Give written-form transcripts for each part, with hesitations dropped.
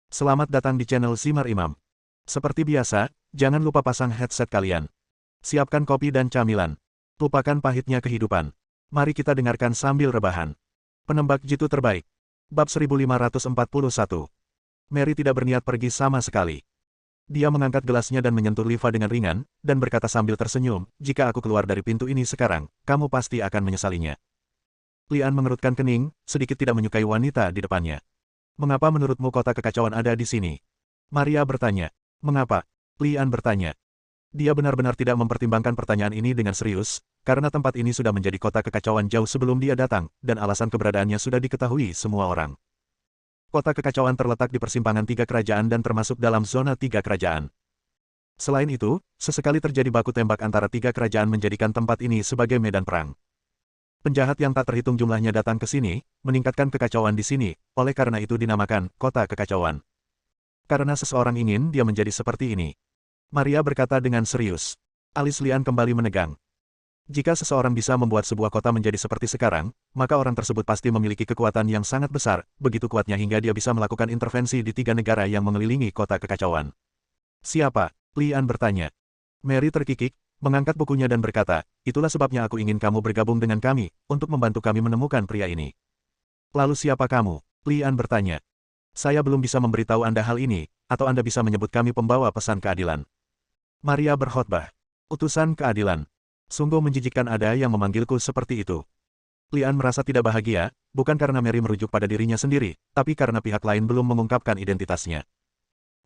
Selamat datang di channel Simar Imam. Seperti biasa, jangan lupa pasang headset kalian. Siapkan kopi dan camilan. Lupakan pahitnya kehidupan. Mari kita dengarkan sambil rebahan. Penembak jitu terbaik. Bab 1541. Mary tidak berniat pergi sama sekali. Dia mengangkat gelasnya dan menyentuh Liva dengan ringan, dan berkata sambil tersenyum, "Jika aku keluar dari pintu ini sekarang, kamu pasti akan menyesalinya." Lian mengerutkan kening, sedikit tidak menyukai wanita di depannya. "Mengapa menurutmu kota kekacauan ada di sini?" Maria bertanya. "Mengapa?" Lian bertanya. Dia benar-benar tidak mempertimbangkan pertanyaan ini dengan serius, karena tempat ini sudah menjadi kota kekacauan jauh sebelum dia datang, dan alasan keberadaannya sudah diketahui semua orang. Kota kekacauan terletak di persimpangan 3 kerajaan dan termasuk dalam zona 3 kerajaan. Selain itu, sesekali terjadi baku tembak antara 3 kerajaan menjadikan tempat ini sebagai medan perang. Penjahat yang tak terhitung jumlahnya datang ke sini, meningkatkan kekacauan di sini, oleh karena itu dinamakan kota kekacauan. Karena seseorang ingin dia menjadi seperti ini. Maria berkata dengan serius. Alis Lian kembali menegang. Jika seseorang bisa membuat sebuah kota menjadi seperti sekarang, maka orang tersebut pasti memiliki kekuatan yang sangat besar, begitu kuatnya hingga dia bisa melakukan intervensi di 3 negara yang mengelilingi kota kekacauan. "Siapa?" Lian bertanya. Mary terkikik, mengangkat bukunya dan berkata, "Itulah sebabnya aku ingin kamu bergabung dengan kami, untuk membantu kami menemukan pria ini." "Lalu siapa kamu?" Lian bertanya. "Saya belum bisa memberitahu Anda hal ini, atau Anda bisa menyebut kami pembawa pesan keadilan." Maria berkhotbah. "Utusan keadilan. Sungguh menjijikkan ada yang memanggilku seperti itu." Lian merasa tidak bahagia, bukan karena Mary merujuk pada dirinya sendiri, tapi karena pihak lain belum mengungkapkan identitasnya.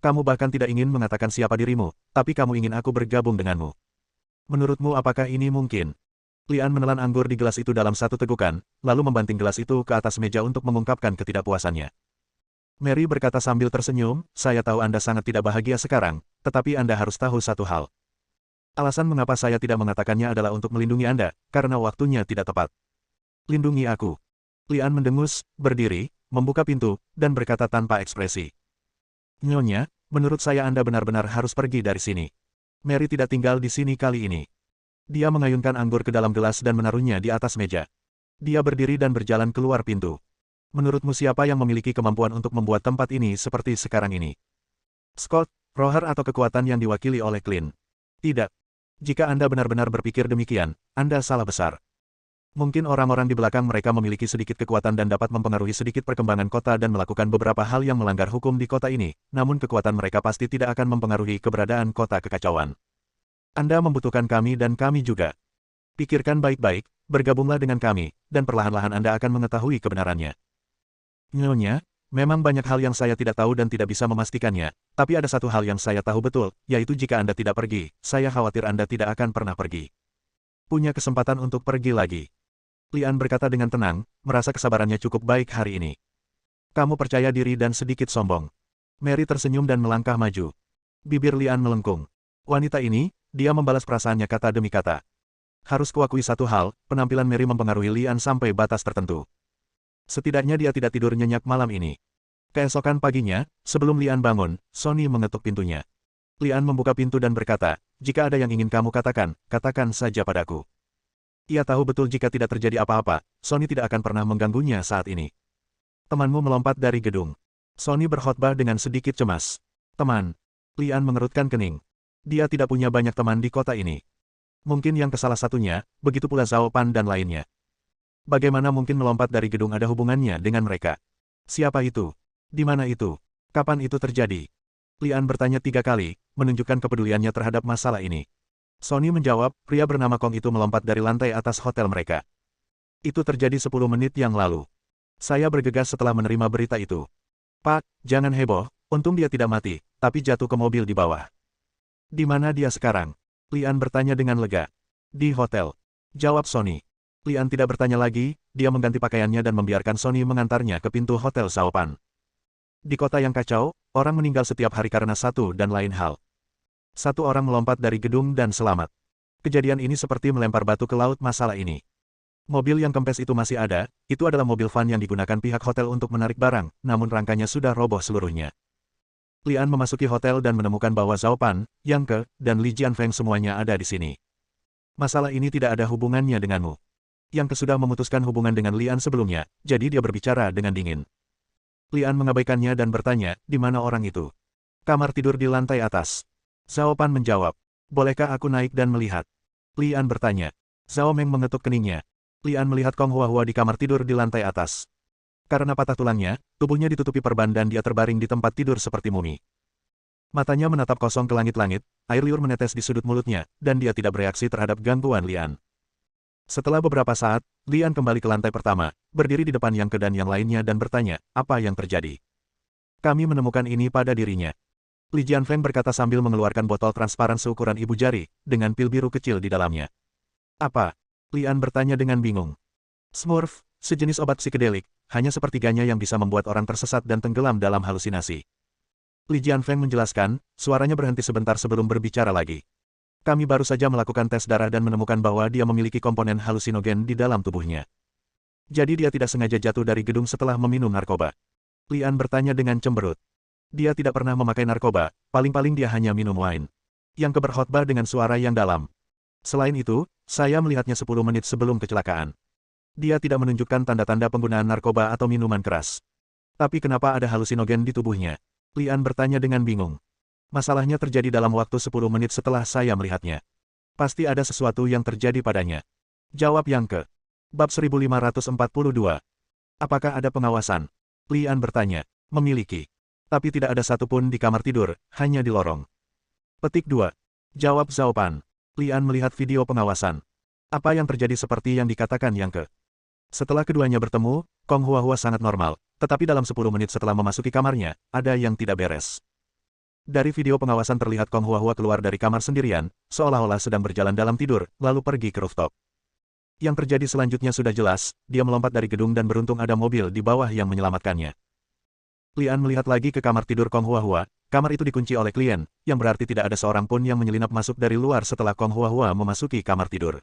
"Kamu bahkan tidak ingin mengatakan siapa dirimu, tapi kamu ingin aku bergabung denganmu. Menurutmu apakah ini mungkin?" Lian menelan anggur di gelas itu dalam satu tegukan, lalu membanting gelas itu ke atas meja untuk mengungkapkan ketidakpuasannya. Mary berkata sambil tersenyum, "Saya tahu Anda sangat tidak bahagia sekarang, tetapi Anda harus tahu satu hal. Alasan mengapa saya tidak mengatakannya adalah untuk melindungi Anda, karena waktunya tidak tepat." "Lindungi aku." Lian mendengus, berdiri, membuka pintu, dan berkata tanpa ekspresi. "Nyonya, menurut saya Anda benar-benar harus pergi dari sini. Mary tidak tinggal di sini kali ini." Dia mengayunkan anggur ke dalam gelas dan menaruhnya di atas meja. Dia berdiri dan berjalan keluar pintu. "Menurutmu siapa yang memiliki kemampuan untuk membuat tempat ini seperti sekarang ini? Scott, Roher atau kekuatan yang diwakili oleh Clint?" "Tidak. Jika Anda benar-benar berpikir demikian, Anda salah besar. Mungkin orang-orang di belakang mereka memiliki sedikit kekuatan dan dapat mempengaruhi sedikit perkembangan kota dan melakukan beberapa hal yang melanggar hukum di kota ini, namun kekuatan mereka pasti tidak akan mempengaruhi keberadaan kota kekacauan. Anda membutuhkan kami dan kami juga. Pikirkan baik-baik, bergabunglah dengan kami, dan perlahan-lahan Anda akan mengetahui kebenarannya." "Nyonya, memang banyak hal yang saya tidak tahu dan tidak bisa memastikannya, tapi ada satu hal yang saya tahu betul, yaitu jika Anda tidak pergi, saya khawatir Anda tidak akan pernah pergi. Punya kesempatan untuk pergi lagi." Lian berkata dengan tenang, merasa kesabarannya cukup baik hari ini. "Kamu percaya diri dan sedikit sombong." Mary tersenyum dan melangkah maju. Bibir Lian melengkung. Wanita ini, dia membalas perasaannya kata demi kata. Harus kuakui satu hal, penampilan Mary mempengaruhi Lian sampai batas tertentu. Setidaknya dia tidak tidur nyenyak malam ini. Keesokan paginya, sebelum Lian bangun, Sonny mengetuk pintunya. Lian membuka pintu dan berkata, "Jika ada yang ingin kamu katakan, katakan saja padaku." Ia tahu betul jika tidak terjadi apa-apa, Sonny tidak akan pernah mengganggunya saat ini. "Temanmu melompat dari gedung." Sonny berkhotbah dengan sedikit cemas. "Teman." Lian mengerutkan kening. Dia tidak punya banyak teman di kota ini. Mungkin yang ke salah satunya, begitu pula Zhao Pan dan lainnya. Bagaimana mungkin melompat dari gedung ada hubungannya dengan mereka? Siapa itu? Di mana itu? Kapan itu terjadi? Lian bertanya 3 kali, menunjukkan kepeduliannya terhadap masalah ini. Sonny menjawab, pria bernama Kong itu melompat dari lantai atas hotel mereka. Itu terjadi 10 menit yang lalu. Saya bergegas setelah menerima berita itu. "Pak, jangan heboh, untung dia tidak mati, tapi jatuh ke mobil di bawah." "Di mana dia sekarang?" Lian bertanya dengan lega. "Di hotel," jawab Sonny. Lian tidak bertanya lagi, dia mengganti pakaiannya dan membiarkan Sonny mengantarnya ke pintu hotel Zhao Pan. Di kota yang kacau, orang meninggal setiap hari karena satu dan lain hal. Satu orang melompat dari gedung dan selamat. Kejadian ini seperti melempar batu ke laut masalah ini. Mobil yang kempes itu masih ada, itu adalah mobil van yang digunakan pihak hotel untuk menarik barang, namun rangkanya sudah roboh seluruhnya. Lian memasuki hotel dan menemukan bahwa Zhao Pan, Yang Ke, dan Li Jianfeng semuanya ada di sini. "Masalah ini tidak ada hubungannya denganmu." Yang Ke sudah memutuskan hubungan dengan Lian sebelumnya, jadi dia berbicara dengan dingin. Lian mengabaikannya dan bertanya, di mana orang itu? Kamar tidur di lantai atas. Zhao Pan menjawab, bolehkah aku naik dan melihat? Lian bertanya. Zhao Meng mengetuk keningnya. Lian melihat Kong Huahua di kamar tidur di lantai atas. Karena patah tulangnya, tubuhnya ditutupi perban dan dia terbaring di tempat tidur seperti mumi. Matanya menatap kosong ke langit-langit, air liur menetes di sudut mulutnya, dan dia tidak bereaksi terhadap gangguan Lian. Setelah beberapa saat, Lian kembali ke lantai pertama, berdiri di depan Yang Ke dan yang lainnya dan bertanya, apa yang terjadi? Kami menemukan ini pada dirinya. Li Jianfeng berkata sambil mengeluarkan botol transparan seukuran ibu jari, dengan pil biru kecil di dalamnya. Apa? Lian bertanya dengan bingung. Smurf, sejenis obat psikedelik, hanya sepertiganya yang bisa membuat orang tersesat dan tenggelam dalam halusinasi. Li Jianfeng menjelaskan, suaranya berhenti sebentar sebelum berbicara lagi. Kami baru saja melakukan tes darah dan menemukan bahwa dia memiliki komponen halusinogen di dalam tubuhnya. Jadi dia tidak sengaja jatuh dari gedung setelah meminum narkoba. Lian bertanya dengan cemberut. Dia tidak pernah memakai narkoba, paling-paling dia hanya minum wine. Yang Ke berkhotbah dengan suara yang dalam. Selain itu, saya melihatnya 10 menit sebelum kecelakaan. Dia tidak menunjukkan tanda-tanda penggunaan narkoba atau minuman keras. Tapi kenapa ada halusinogen di tubuhnya? Lian bertanya dengan bingung. Masalahnya terjadi dalam waktu 10 menit setelah saya melihatnya. Pasti ada sesuatu yang terjadi padanya. Jawab Yang Ke. Bab 1542. Apakah ada pengawasan? Lian bertanya. Memiliki. Tapi tidak ada satupun di kamar tidur, hanya di lorong. Petik 2. Jawab Zhao Pan. Lian melihat video pengawasan. Apa yang terjadi seperti yang dikatakan Yang Ke? Setelah keduanya bertemu, Kong Huahua sangat normal, tetapi dalam 10 menit setelah memasuki kamarnya, ada yang tidak beres. Dari video pengawasan terlihat Kong Huahua keluar dari kamar sendirian, seolah-olah sedang berjalan dalam tidur, lalu pergi ke rooftop. Yang terjadi selanjutnya sudah jelas, dia melompat dari gedung dan beruntung ada mobil di bawah yang menyelamatkannya. Lian melihat lagi ke kamar tidur Kong Huahua, kamar itu dikunci oleh klien, yang berarti tidak ada seorang pun yang menyelinap masuk dari luar setelah Kong Huahua memasuki kamar tidur.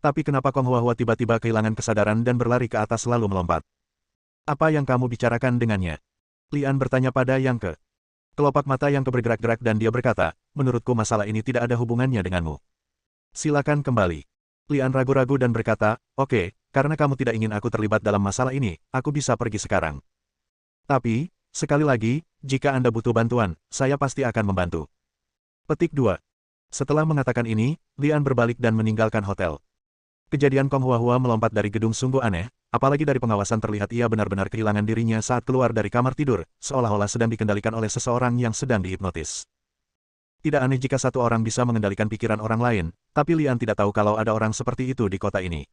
Tapi kenapa Kong Huahua tiba-tiba kehilangan kesadaran dan berlari ke atas lalu melompat? Apa yang kamu bicarakan dengannya? Lian bertanya pada Yang Ke. Kelopak mata Yang Ke bergerak-gerak dan dia berkata, menurutku masalah ini tidak ada hubungannya denganmu. Silakan kembali. Lian ragu-ragu dan berkata, oke, karena kamu tidak ingin aku terlibat dalam masalah ini, aku bisa pergi sekarang. Tapi, sekali lagi, jika Anda butuh bantuan, saya pasti akan membantu. Petik 2. Setelah mengatakan ini, Lian berbalik dan meninggalkan hotel. Kejadian Kong Huahua melompat dari gedung sungguh aneh, apalagi dari pengawasan terlihat ia benar-benar kehilangan dirinya saat keluar dari kamar tidur, seolah-olah sedang dikendalikan oleh seseorang yang sedang dihipnotis. Tidak aneh jika satu orang bisa mengendalikan pikiran orang lain, tapi Lian tidak tahu kalau ada orang seperti itu di kota ini.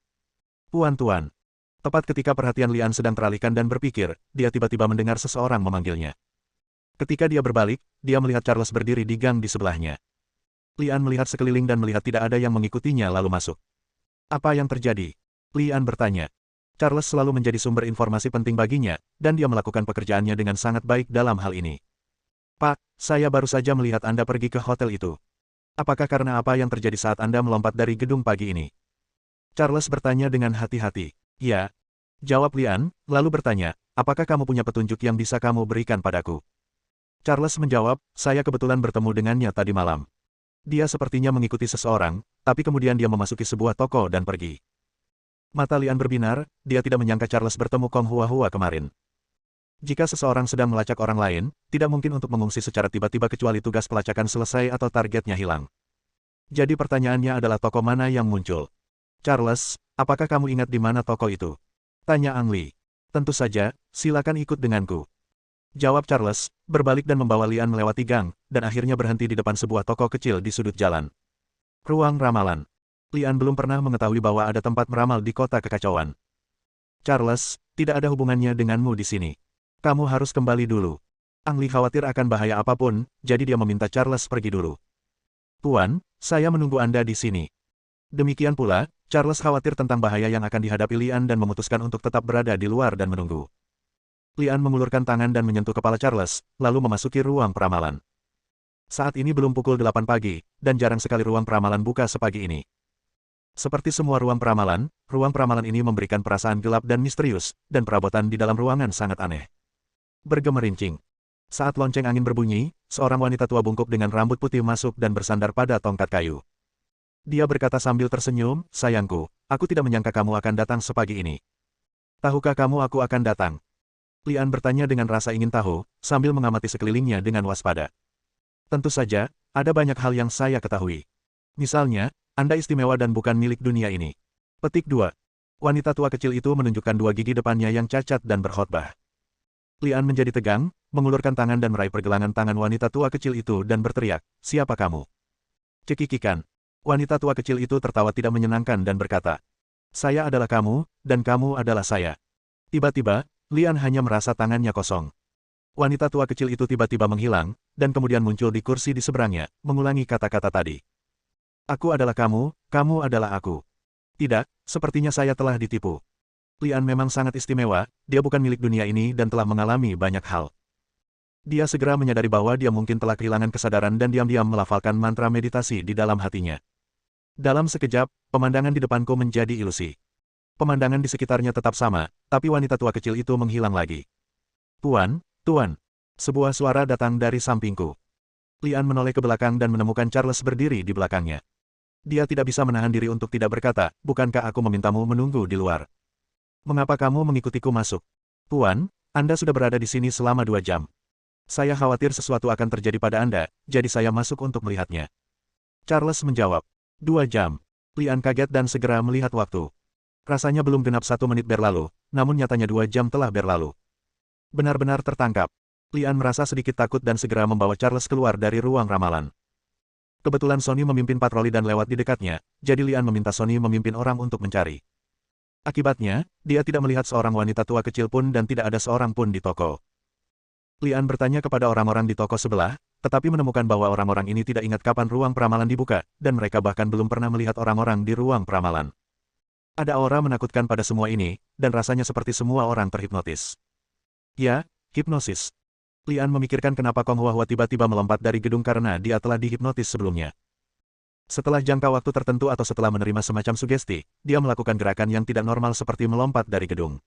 Tuan-tuan. Tepat ketika perhatian Lian sedang teralihkan dan berpikir, dia tiba-tiba mendengar seseorang memanggilnya. Ketika dia berbalik, dia melihat Charles berdiri di gang di sebelahnya. Lian melihat sekeliling dan melihat tidak ada yang mengikutinya lalu masuk. Apa yang terjadi? Lian bertanya. Charles selalu menjadi sumber informasi penting baginya, dan dia melakukan pekerjaannya dengan sangat baik dalam hal ini. Pak, saya baru saja melihat Anda pergi ke hotel itu. Apakah karena apa yang terjadi saat Anda melompat dari gedung pagi ini? Charles bertanya dengan hati-hati. Ya. Jawab Lian, lalu bertanya, apakah kamu punya petunjuk yang bisa kamu berikan padaku? Charles menjawab, saya kebetulan bertemu dengannya tadi malam. Dia sepertinya mengikuti seseorang, tapi kemudian dia memasuki sebuah toko dan pergi. Mata Lian berbinar, dia tidak menyangka Charles bertemu Kong Huahua kemarin. Jika seseorang sedang melacak orang lain, tidak mungkin untuk mengungsi secara tiba-tiba kecuali tugas pelacakan selesai atau targetnya hilang. Jadi pertanyaannya adalah toko mana yang muncul? Charles, apakah kamu ingat di mana toko itu? Tanya Ang Li. Tentu saja, silakan ikut denganku. Jawab Charles, berbalik dan membawa Lian melewati gang, dan akhirnya berhenti di depan sebuah toko kecil di sudut jalan. Ruang ramalan. Lian belum pernah mengetahui bahwa ada tempat meramal di kota kekacauan. Charles, tidak ada hubungannya denganmu di sini. Kamu harus kembali dulu. Ang Li khawatir akan bahaya apapun, jadi dia meminta Charles pergi dulu. Tuan, saya menunggu Anda di sini. Demikian pula, Charles khawatir tentang bahaya yang akan dihadapi Lian dan memutuskan untuk tetap berada di luar dan menunggu. Lian mengulurkan tangan dan menyentuh kepala Charles, lalu memasuki ruang peramalan. Saat ini belum pukul 8 pagi, dan jarang sekali ruang peramalan buka sepagi ini. Seperti semua ruang peramalan ini memberikan perasaan gelap dan misterius, dan perabotan di dalam ruangan sangat aneh. Bergemerincing. Saat lonceng angin berbunyi, seorang wanita tua bungkuk dengan rambut putih masuk dan bersandar pada tongkat kayu. Dia berkata sambil tersenyum, sayangku, aku tidak menyangka kamu akan datang sepagi ini. Tahukah kamu aku akan datang? Lian bertanya dengan rasa ingin tahu, sambil mengamati sekelilingnya dengan waspada. Tentu saja, ada banyak hal yang saya ketahui. Misalnya, Anda istimewa dan bukan milik dunia ini. Petik 2. Wanita tua kecil itu menunjukkan dua gigi depannya yang cacat dan berkhotbah. Lian menjadi tegang, mengulurkan tangan dan meraih pergelangan tangan wanita tua kecil itu dan berteriak, "Siapa kamu?" Cekikikan. Wanita tua kecil itu tertawa tidak menyenangkan dan berkata, "Saya adalah kamu, dan kamu adalah saya." Tiba-tiba, Lian hanya merasa tangannya kosong. Wanita tua kecil itu tiba-tiba menghilang, dan kemudian muncul di kursi di seberangnya, mengulangi kata-kata tadi. "Aku adalah kamu, kamu adalah aku." Tidak, sepertinya saya telah ditipu. Lian memang sangat istimewa, dia bukan milik dunia ini dan telah mengalami banyak hal. Dia segera menyadari bahwa dia mungkin telah kehilangan kesadaran dan diam-diam melafalkan mantra meditasi di dalam hatinya. Dalam sekejap, pemandangan di depanku menjadi ilusi. Pemandangan di sekitarnya tetap sama, tapi wanita tua kecil itu menghilang lagi. "Tuan, Tuan." Sebuah suara datang dari sampingku. Lian menoleh ke belakang dan menemukan Charles berdiri di belakangnya. Dia tidak bisa menahan diri untuk tidak berkata, "Bukankah aku memintamu menunggu di luar? Mengapa kamu mengikutiku masuk?" "Tuan, Anda sudah berada di sini selama 2 jam. Saya khawatir sesuatu akan terjadi pada Anda, jadi saya masuk untuk melihatnya." Charles menjawab, "2 jam." Lian kaget dan segera melihat waktu. Rasanya belum genap 1 menit berlalu, namun nyatanya 2 jam telah berlalu. Benar-benar tertangkap. Lian merasa sedikit takut dan segera membawa Charles keluar dari ruang ramalan. Kebetulan Sonny memimpin patroli dan lewat di dekatnya, jadi Lian meminta Sonny memimpin orang untuk mencari. Akibatnya, dia tidak melihat seorang wanita tua kecil pun dan tidak ada seorang pun di toko. Lian bertanya kepada orang-orang di toko sebelah, tetapi menemukan bahwa orang-orang ini tidak ingat kapan ruang peramalan dibuka, dan mereka bahkan belum pernah melihat orang-orang di ruang peramalan. Ada aura menakutkan pada semua ini, dan rasanya seperti semua orang terhipnotis. Ya, hipnosis. Lian memikirkan kenapa Kong Huahua tiba-tiba melompat dari gedung karena dia telah dihipnotis sebelumnya. Setelah jangka waktu tertentu atau setelah menerima semacam sugesti, dia melakukan gerakan yang tidak normal seperti melompat dari gedung.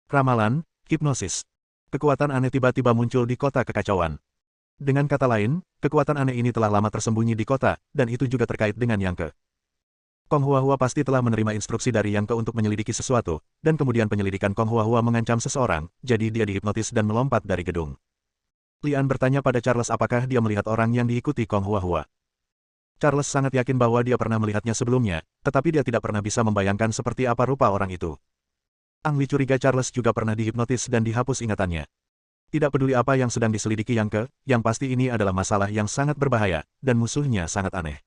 Ramalan, hipnosis. Kekuatan aneh tiba-tiba muncul di kota kekacauan. Dengan kata lain, kekuatan aneh ini telah lama tersembunyi di kota, dan itu juga terkait dengan Yang Ke. Kong Huahua pasti telah menerima instruksi dari Yang Ke untuk menyelidiki sesuatu, dan kemudian penyelidikan Kong Huahua mengancam seseorang, jadi dia dihipnotis dan melompat dari gedung. Lian bertanya pada Charles apakah dia melihat orang yang diikuti Kong Huahua. Charles sangat yakin bahwa dia pernah melihatnya sebelumnya, tetapi dia tidak pernah bisa membayangkan seperti apa rupa orang itu. Ang Li curiga Charles juga pernah dihipnotis dan dihapus ingatannya. Tidak peduli apa yang sedang diselidiki Yang Ke, yang pasti ini adalah masalah yang sangat berbahaya, dan musuhnya sangat aneh.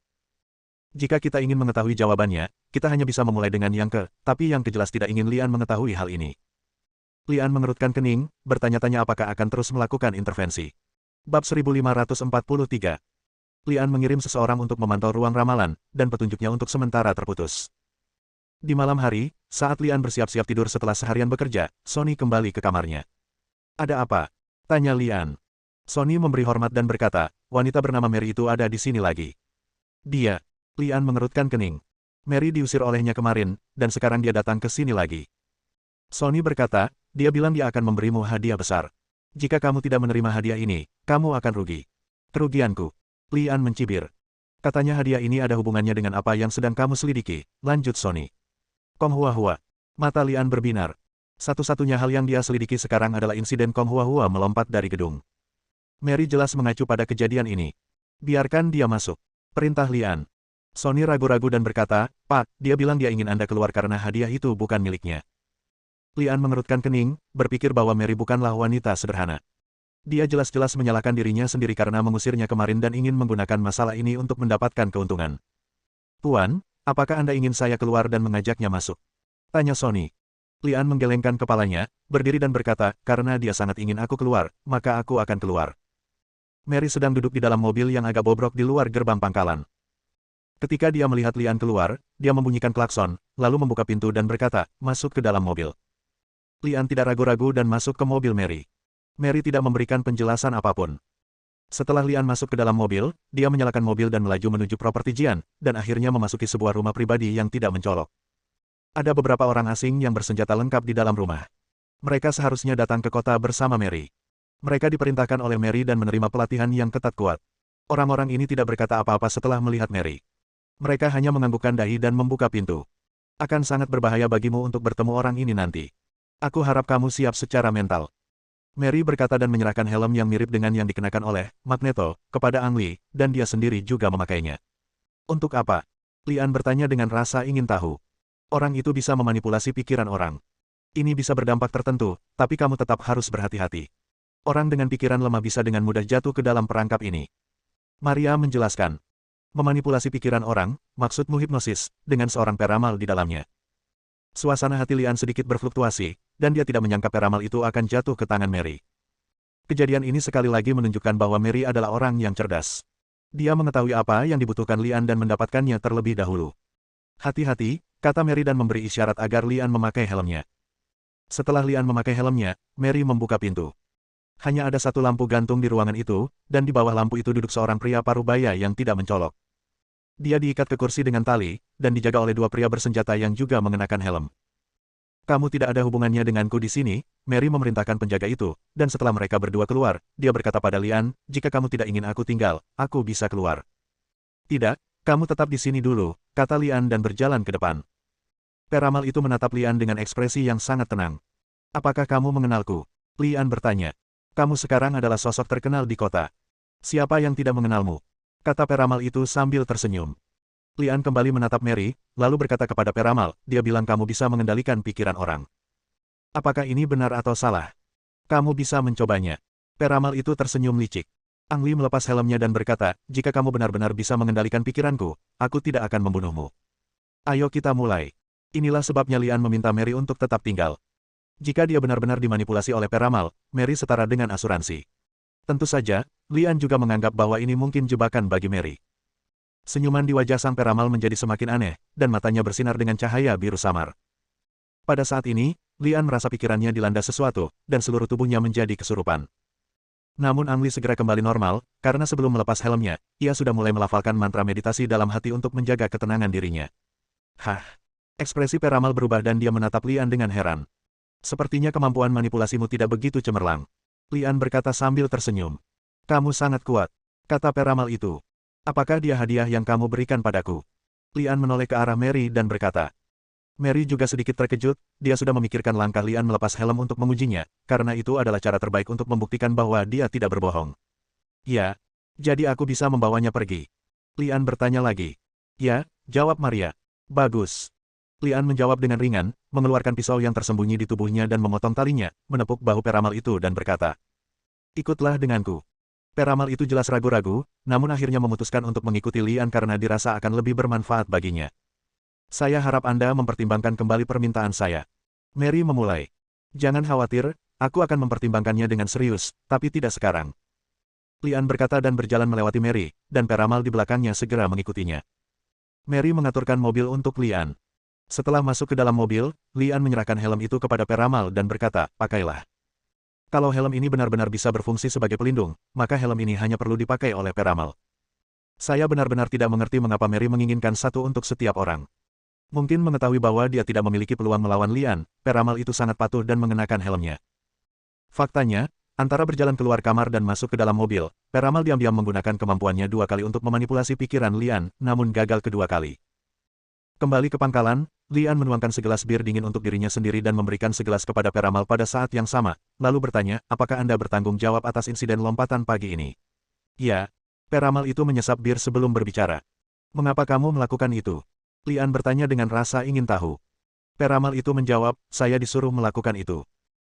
Jika kita ingin mengetahui jawabannya, kita hanya bisa memulai dengan Yang Ke, tapi Yang Ke jelas tidak ingin Lian mengetahui hal ini. Lian mengerutkan kening, bertanya-tanya apakah akan terus melakukan intervensi. Bab 1543. Lian mengirim seseorang untuk memantau ruang ramalan, dan petunjuknya untuk sementara terputus. Di malam hari, saat Lian bersiap-siap tidur setelah seharian bekerja, Sonny kembali ke kamarnya. "Ada apa?" tanya Lian. Sonny memberi hormat dan berkata, "Wanita bernama Mary itu ada di sini lagi." "Dia." Lian mengerutkan kening. "Mary diusir olehnya kemarin, dan sekarang dia datang ke sini lagi." Sonny berkata, "Dia bilang dia akan memberimu hadiah besar. Jika kamu tidak menerima hadiah ini, kamu akan rugi." "Kerugianku?" Lian mencibir. "Katanya hadiah ini ada hubungannya dengan apa yang sedang kamu selidiki," lanjut Sonny. Kong Huahua. Mata Lian berbinar. Satu-satunya hal yang dia selidiki sekarang adalah insiden Kong Huahua melompat dari gedung. Mary jelas mengacu pada kejadian ini. "Biarkan dia masuk," perintah Lian. Sonny ragu-ragu dan berkata, "Pak, dia bilang dia ingin Anda keluar karena hadiah itu bukan miliknya." Lian mengerutkan kening, berpikir bahwa Mary bukanlah wanita sederhana. Dia jelas-jelas menyalahkan dirinya sendiri karena mengusirnya kemarin dan ingin menggunakan masalah ini untuk mendapatkan keuntungan. "Tuan, apakah Anda ingin saya keluar dan mengajaknya masuk?" tanya Sonny. Lian menggelengkan kepalanya, berdiri dan berkata, "Karena dia sangat ingin aku keluar, maka aku akan keluar." Mary sedang duduk di dalam mobil yang agak bobrok di luar gerbang pangkalan. Ketika dia melihat Lian keluar, dia membunyikan klakson, lalu membuka pintu dan berkata, "Masuk ke dalam mobil." Lian tidak ragu-ragu dan masuk ke mobil Mary. Mary tidak memberikan penjelasan apapun. Setelah Lian masuk ke dalam mobil, dia menyalakan mobil dan melaju menuju properti Jian, dan akhirnya memasuki sebuah rumah pribadi yang tidak mencolok. Ada beberapa orang asing yang bersenjata lengkap di dalam rumah. Mereka seharusnya datang ke kota bersama Mary. Mereka diperintahkan oleh Mary dan menerima pelatihan yang ketat kuat. Orang-orang ini tidak berkata apa-apa setelah melihat Mary. Mereka hanya menganggukkan dahi dan membuka pintu. "Akan sangat berbahaya bagimu untuk bertemu orang ini nanti. Aku harap kamu siap secara mental." Mary berkata dan menyerahkan helm yang mirip dengan yang dikenakan oleh Magneto kepada Ang Lee, dan dia sendiri juga memakainya. Untuk apa? Lian bertanya dengan rasa ingin tahu. Orang itu bisa memanipulasi pikiran orang. Ini bisa berdampak tertentu, tapi kamu tetap harus berhati-hati. Orang dengan pikiran lemah bisa dengan mudah jatuh ke dalam perangkap ini. Maria menjelaskan. Memanipulasi pikiran orang, maksudmu hipnosis, dengan seorang peramal di dalamnya. Suasana hati Lian sedikit berfluktuasi, dan dia tidak menyangka peramal itu akan jatuh ke tangan Mary. Kejadian ini sekali lagi menunjukkan bahwa Mary adalah orang yang cerdas. Dia mengetahui apa yang dibutuhkan Lian dan mendapatkannya terlebih dahulu. Hati-hati, kata Mary dan memberi isyarat agar Lian memakai helmnya. Setelah Lian memakai helmnya, Mary membuka pintu. Hanya ada satu lampu gantung di ruangan itu, dan di bawah lampu itu duduk seorang pria parubaya yang tidak mencolok. Dia diikat ke kursi dengan tali, dan dijaga oleh dua pria bersenjata yang juga mengenakan helm. Kamu tidak ada hubungannya denganku di sini, Mary memerintahkan penjaga itu, dan setelah mereka berdua keluar, dia berkata pada Lian, jika kamu tidak ingin aku tinggal, aku bisa keluar. Tidak, kamu tetap di sini dulu, kata Lian dan berjalan ke depan. Peramal itu menatap Lian dengan ekspresi yang sangat tenang. Apakah kamu mengenalku? Lian bertanya. Kamu sekarang adalah sosok terkenal di kota. Siapa yang tidak mengenalmu? Kata peramal itu sambil tersenyum. Lian kembali menatap Mary, lalu berkata kepada peramal, dia bilang kamu bisa mengendalikan pikiran orang. Apakah ini benar atau salah? Kamu bisa mencobanya. Peramal itu tersenyum licik. Ang Lee melepas helmnya dan berkata, jika kamu benar-benar bisa mengendalikan pikiranku, aku tidak akan membunuhmu. Ayo kita mulai. Inilah sebabnya Lian meminta Mary untuk tetap tinggal. Jika dia benar-benar dimanipulasi oleh peramal, Mary setara dengan asuransi. Tentu saja, Lian juga menganggap bahwa ini mungkin jebakan bagi Mary. Senyuman di wajah sang peramal menjadi semakin aneh, dan matanya bersinar dengan cahaya biru samar. Pada saat ini, Lian merasa pikirannya dilanda sesuatu, dan seluruh tubuhnya menjadi kesurupan. Namun Ang Lee segera kembali normal, karena sebelum melepas helmnya, ia sudah mulai melafalkan mantra meditasi dalam hati untuk menjaga ketenangan dirinya. Hah! Ekspresi peramal berubah dan dia menatap Lian dengan heran. Sepertinya kemampuan manipulasimu tidak begitu cemerlang. Lian berkata sambil tersenyum. Kamu sangat kuat, kata peramal itu. Apakah dia hadiah yang kamu berikan padaku? Lian menoleh ke arah Mary dan berkata. Mary juga sedikit terkejut, dia sudah memikirkan langkah Lian melepas helm untuk mengujinya, karena itu adalah cara terbaik untuk membuktikan bahwa dia tidak berbohong. Ya, jadi aku bisa membawanya pergi. Lian bertanya lagi. Ya, jawab Maria. Bagus. Lian menjawab dengan ringan, mengeluarkan pisau yang tersembunyi di tubuhnya dan memotong talinya, menepuk bahu peramal itu dan berkata. Ikutlah denganku. Peramal itu jelas ragu-ragu, namun akhirnya memutuskan untuk mengikuti Lian karena dirasa akan lebih bermanfaat baginya. Saya harap Anda mempertimbangkan kembali permintaan saya. Mary memulai. Jangan khawatir, aku akan mempertimbangkannya dengan serius, tapi tidak sekarang. Lian berkata dan berjalan melewati Mary, dan peramal di belakangnya segera mengikutinya. Mary mengaturkan mobil untuk Lian. Setelah masuk ke dalam mobil, Lian menyerahkan helm itu kepada peramal dan berkata, pakailah. Kalau helm ini benar-benar bisa berfungsi sebagai pelindung, maka helm ini hanya perlu dipakai oleh peramal. Saya benar-benar tidak mengerti mengapa Mary menginginkan satu untuk setiap orang. Mungkin mengetahui bahwa dia tidak memiliki peluang melawan Lian, peramal itu sangat patuh dan mengenakan helmnya. Faktanya, antara berjalan keluar kamar dan masuk ke dalam mobil, peramal diam-diam menggunakan kemampuannya 2 kali untuk memanipulasi pikiran Lian, namun gagal kedua kali. Kembali ke pangkalan, Lian menuangkan segelas bir dingin untuk dirinya sendiri dan memberikan segelas kepada peramal pada saat yang sama, lalu bertanya, apakah Anda bertanggung jawab atas insiden lompatan pagi ini? Ya. Peramal itu menyesap bir sebelum berbicara. Mengapa kamu melakukan itu? Lian bertanya dengan rasa ingin tahu. Peramal itu menjawab, saya disuruh melakukan itu.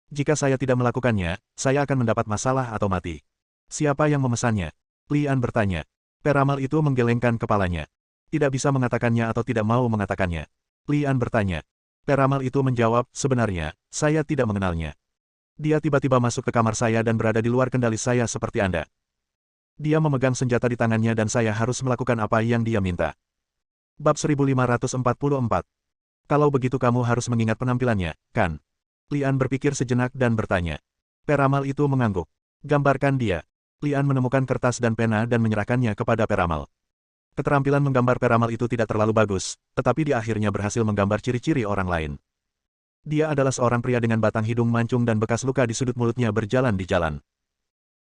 Jika saya tidak melakukannya, saya akan mendapat masalah atau mati. Siapa yang memesannya? Lian bertanya. Peramal itu menggelengkan kepalanya. Tidak bisa mengatakannya atau tidak mau mengatakannya. Lian bertanya. Peramal itu menjawab, sebenarnya, saya tidak mengenalnya. Dia tiba-tiba masuk ke kamar saya dan berada di luar kendali saya seperti Anda. Dia memegang senjata di tangannya dan saya harus melakukan apa yang dia minta. Bab 1544. Kalau begitu kamu harus mengingat penampilannya, kan? Lian berpikir sejenak dan bertanya. Peramal itu mengangguk. Gambarkan dia. Lian menemukan kertas dan pena dan menyerahkannya kepada peramal. Keterampilan menggambar peramal itu tidak terlalu bagus, tetapi dia akhirnya berhasil menggambar ciri-ciri orang lain. Dia adalah seorang pria dengan batang hidung mancung dan bekas luka di sudut mulutnya berjalan di jalan.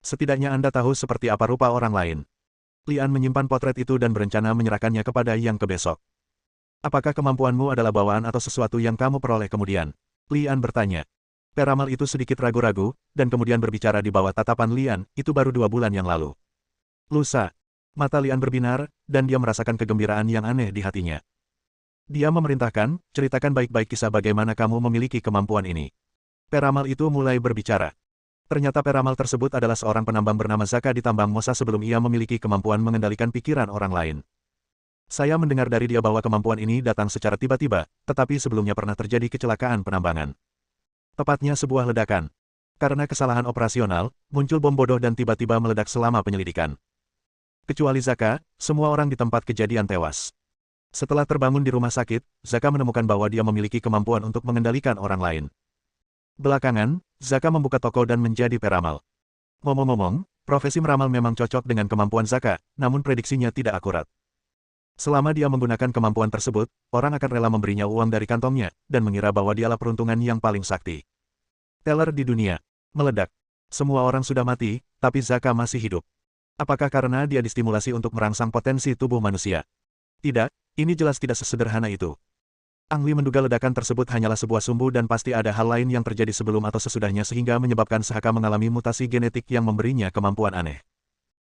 Setidaknya Anda tahu seperti apa rupa orang lain. Lian menyimpan potret itu dan berencana menyerahkannya kepada yang kebesok. Apakah kemampuanmu adalah bawaan atau sesuatu yang kamu peroleh kemudian? Lian bertanya. Peramal itu sedikit ragu-ragu, dan kemudian berbicara di bawah tatapan Lian, itu baru 2 bulan yang lalu. Lusa. Mata Lian berbinar, dan dia merasakan kegembiraan yang aneh di hatinya. Dia memerintahkan, ceritakan baik-baik kisah bagaimana kamu memiliki kemampuan ini. Peramal itu mulai berbicara. Ternyata peramal tersebut adalah seorang penambang bernama Zaka di tambang Mosa sebelum ia memiliki kemampuan mengendalikan pikiran orang lain. Saya mendengar dari dia bahwa kemampuan ini datang secara tiba-tiba, tetapi sebelumnya pernah terjadi kecelakaan penambangan. Tepatnya sebuah ledakan. Karena kesalahan operasional, muncul bom bodoh dan tiba-tiba meledak selama penyelidikan. Kecuali Zaka, semua orang di tempat kejadian tewas. Setelah terbangun di rumah sakit, Zaka menemukan bahwa dia memiliki kemampuan untuk mengendalikan orang lain. Belakangan, Zaka membuka toko dan menjadi peramal. Ngomong-ngomong, profesi meramal memang cocok dengan kemampuan Zaka, namun prediksinya tidak akurat. Selama dia menggunakan kemampuan tersebut, orang akan rela memberinya uang dari kantongnya, dan mengira bahwa dialah peruntungan yang paling sakti. Teller di dunia. Meledak. Semua orang sudah mati, tapi Zaka masih hidup. Apakah karena dia distimulasi untuk merangsang potensi tubuh manusia? Tidak, ini jelas tidak sesederhana itu. Ang Li menduga ledakan tersebut hanyalah sebuah sumbu dan pasti ada hal lain yang terjadi sebelum atau sesudahnya sehingga menyebabkan Zaka mengalami mutasi genetik yang memberinya kemampuan aneh.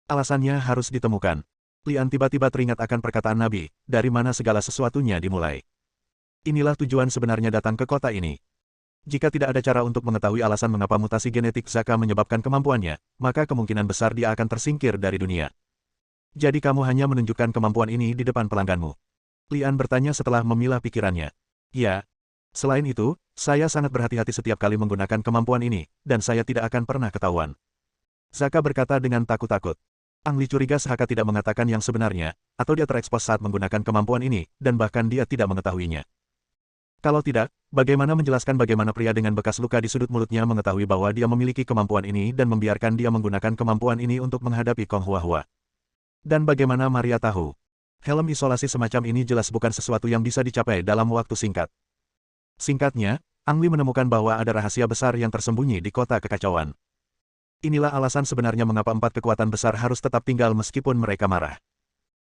Alasannya harus ditemukan. Lian tiba-tiba teringat akan perkataan Nabi, dari mana segala sesuatunya dimulai. Inilah tujuan sebenarnya datang ke kota ini. Jika tidak ada cara untuk mengetahui alasan mengapa mutasi genetik Zaka menyebabkan kemampuannya, maka kemungkinan besar dia akan tersingkir dari dunia. Jadi kamu hanya menunjukkan kemampuan ini di depan pelangganmu. Lian bertanya setelah memilah pikirannya. Ya. Selain itu, saya sangat berhati-hati setiap kali menggunakan kemampuan ini, dan saya tidak akan pernah ketahuan. Zaka berkata dengan takut-takut. Ang Li curiga Zaka tidak mengatakan yang sebenarnya, atau dia terekspos saat menggunakan kemampuan ini, dan bahkan dia tidak mengetahuinya. Kalau tidak, bagaimana menjelaskan bagaimana pria dengan bekas luka di sudut mulutnya mengetahui bahwa dia memiliki kemampuan ini dan membiarkan dia menggunakan kemampuan ini untuk menghadapi Kong Huahua? Dan bagaimana Maria tahu? Helm isolasi semacam ini jelas bukan sesuatu yang bisa dicapai dalam waktu singkat. Singkatnya, Ang Li menemukan bahwa ada rahasia besar yang tersembunyi di kota kekacauan. Inilah alasan sebenarnya mengapa 4 kekuatan besar harus tetap tinggal meskipun mereka marah.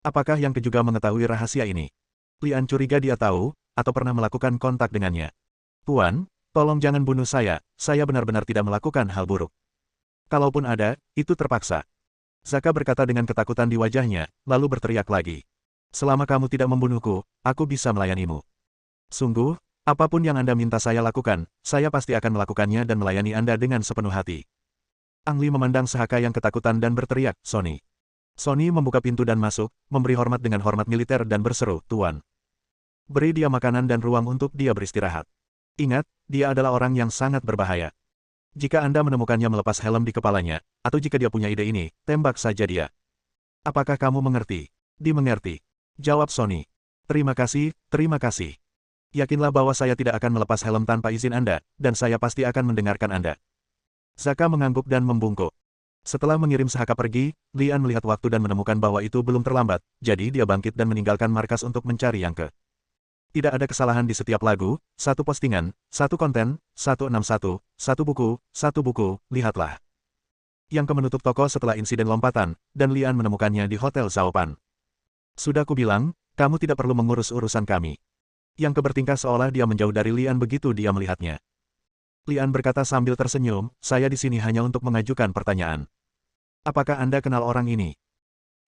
Apakah Yang Ke juga mengetahui rahasia ini? Lian curiga dia tahu, atau pernah melakukan kontak dengannya. Tuan, tolong jangan bunuh saya benar-benar tidak melakukan hal buruk. Kalaupun ada, itu terpaksa. Zaka berkata dengan ketakutan di wajahnya, lalu berteriak lagi. Selama kamu tidak membunuhku, aku bisa melayanimu. Sungguh, apapun yang Anda minta saya lakukan, saya pasti akan melakukannya dan melayani Anda dengan sepenuh hati. Ang Li memandang Zaka yang ketakutan dan berteriak, Sony. Sony membuka pintu dan masuk, memberi hormat dengan hormat militer dan berseru, Tuan. Beri dia makanan dan ruang untuk dia beristirahat. Ingat, dia adalah orang yang sangat berbahaya. Jika Anda menemukannya melepas helm di kepalanya, atau jika dia punya ide ini, tembak saja dia. Apakah kamu mengerti? Dimengerti. Jawab Sony. Terima kasih, terima kasih. Yakinlah bahwa saya tidak akan melepas helm tanpa izin Anda, dan saya pasti akan mendengarkan Anda. Zaka mengangguk dan membungkuk. Setelah mengirim Zaka pergi, Lian melihat waktu dan menemukan bahwa itu belum terlambat, jadi dia bangkit dan meninggalkan markas untuk mencari Yang Ke. Tidak ada kesalahan di setiap lagu, 1 postingan, 1 konten, 161, 1 buku, lihatlah. Yang Ke menutup toko setelah insiden lompatan, dan Lian menemukannya di Hotel Zaopan. Sudah kubilang, kamu tidak perlu mengurus urusan kami. Yang Ke bertingkah seolah dia menjauh dari Lian begitu dia melihatnya. Lian berkata sambil tersenyum, saya di sini hanya untuk mengajukan pertanyaan. Apakah Anda kenal orang ini?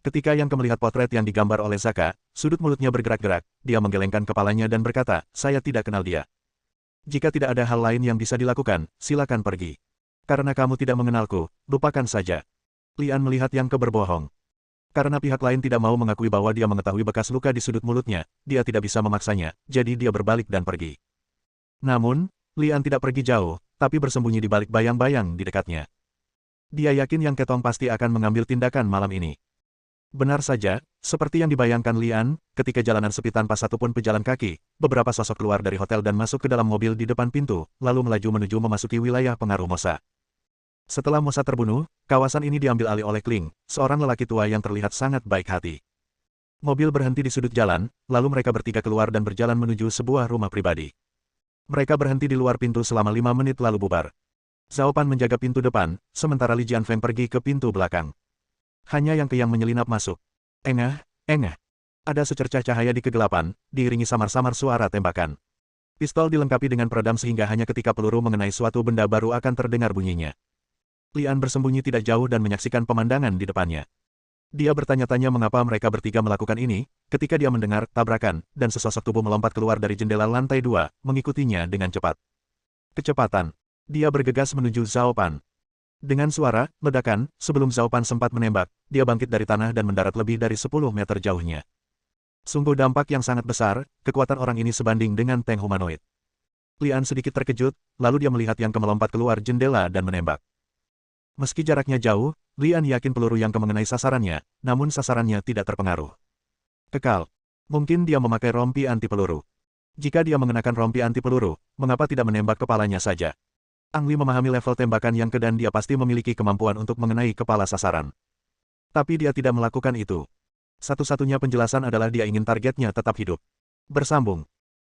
Ketika Yang Ke melihat potret yang digambar oleh Zaka, sudut mulutnya bergerak-gerak, dia menggelengkan kepalanya dan berkata, saya tidak kenal dia. Jika tidak ada hal lain yang bisa dilakukan, silakan pergi. Karena kamu tidak mengenalku, lupakan saja. Lian melihat Yang Ke berbohong. Karena pihak lain tidak mau mengakui bahwa dia mengetahui bekas luka di sudut mulutnya, dia tidak bisa memaksanya, jadi dia berbalik dan pergi. Namun, Lian tidak pergi jauh, tapi bersembunyi di balik bayang-bayang di dekatnya. Dia yakin Yang Ke Tong pasti akan mengambil tindakan malam ini. Benar saja, seperti yang dibayangkan Lian, ketika jalanan sepi tanpa satupun pejalan kaki, beberapa sosok keluar dari hotel dan masuk ke dalam mobil di depan pintu, lalu melaju menuju memasuki wilayah pengaruh Mosa. Setelah Mosa terbunuh, kawasan ini diambil alih oleh Kling, seorang lelaki tua yang terlihat sangat baik hati. Mobil berhenti di sudut jalan, lalu mereka bertiga keluar dan berjalan menuju sebuah rumah pribadi. Mereka berhenti di luar pintu selama 5 menit lalu bubar. Zhao Pan menjaga pintu depan, sementara Li Jianfeng pergi ke pintu belakang. Hanya Yang Ke yang menyelinap masuk. Engah, engah. Ada secercah cahaya di kegelapan, diiringi samar-samar suara tembakan. Pistol dilengkapi dengan peredam sehingga hanya ketika peluru mengenai suatu benda baru akan terdengar bunyinya. Lian bersembunyi tidak jauh dan menyaksikan pemandangan di depannya. Dia bertanya-tanya mengapa mereka bertiga melakukan ini, ketika dia mendengar tabrakan, dan sesosok tubuh melompat keluar dari jendela lantai 2, mengikutinya dengan cepat. Kecepatan. Dia bergegas menuju Zhao Pan. Dengan suara ledakan, sebelum Zhao Pan sempat menembak, dia bangkit dari tanah dan mendarat lebih dari 10 meter jauhnya. Sungguh dampak yang sangat besar, kekuatan orang ini sebanding dengan tank humanoid. Lian sedikit terkejut, lalu dia melihat Yang melompat keluar jendela dan menembak. Meski jaraknya jauh, Lian yakin peluru Yang mengenai sasarannya, namun sasarannya tidak terpengaruh. Kekal. Mungkin dia memakai rompi anti peluru. Jika dia mengenakan rompi anti peluru, mengapa tidak menembak kepalanya saja? Ang Li memahami level tembakan Yang dan dia pasti memiliki kemampuan untuk mengenai kepala sasaran. Tapi dia tidak melakukan itu. Satu-satunya penjelasan adalah dia ingin targetnya tetap hidup. Bersambung.